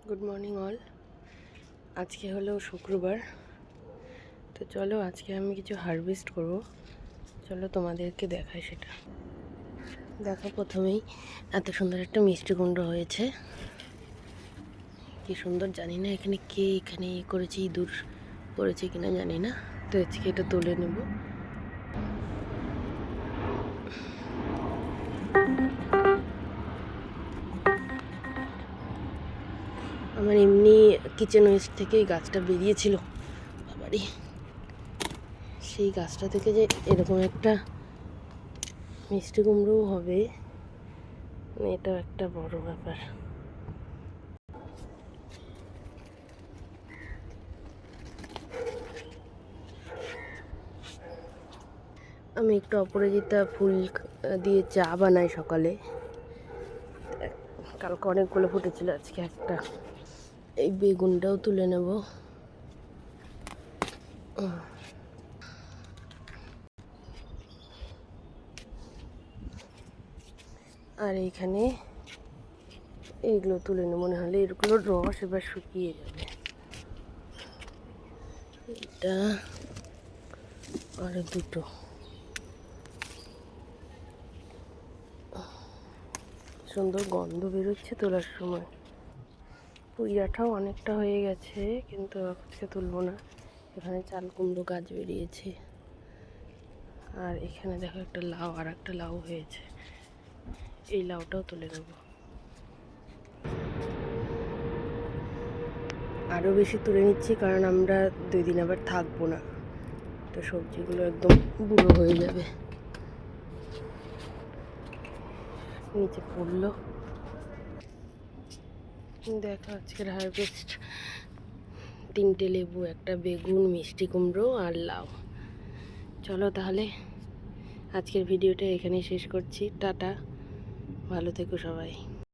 Good morning all. আজকে হলো শুক্রবার, তো চলো আজকে আমি কিছু হারভেস্ট করব। চলো তোমাদেরকে দেখাই সেটা। দেখো, প্রথমেই এত সুন্দর একটা মিষ্টি কুমড়ো হয়েছে। কি সুন্দর, জানি না এখানে কে করেছে, ইঁদুর করেছে কিনা জানি না। তো আজকে এটা তুলে নেব। আমার এমনি কিচেন ওয়েস্ট থেকে এই গাছটা বেরিয়েছিল, বাবারই। সেই গাছটা থেকে যে এরকম একটা মিষ্টি কুমড়োও হবে, এটা একটা বড় ব্যাপার। আমি একটু অপরাজিতা ফুল দিয়ে চা বানাই সকালে। কালকে অনেকগুলো ফুটেছিল, আজকে একটা। এই বেগুনটাও তুলে নেব। আর এইখানে এইগুলো তুলে নেব, মনে হলে এগুলোর রস এবার শুকিয়ে যাবে। এটা আর দুটো। সুন্দর গন্ধ বেরোচ্ছে তোলার সময়। পুইরাটাও অনেকটা হয়ে গেছে, কিন্তু আজকে তুলবো না। এখানে চাল কুমড়ো গাছ বেরিয়েছে। আর এখানে দেখো একটা লাউ, আর একটা লাউ হয়েছে। এই লাউটাও তুলে নেব। আরও বেশি তুলে নিচ্ছি, কারণ আমরা 2 দিন আবার থাকবো না, তো সবজিগুলো একদম বুড়ো হয়ে যাবে। নিচে পড়লো। দেখো আজকের হারভেস্ট: 3টে লেবু, একটা বেগুন, মিষ্টি কুমড়ো আর লাউ। চলো তাহলে আজকের ভিডিওটা এখানেই শেষ করছি। টাটা, ভালো থেকো সবাই।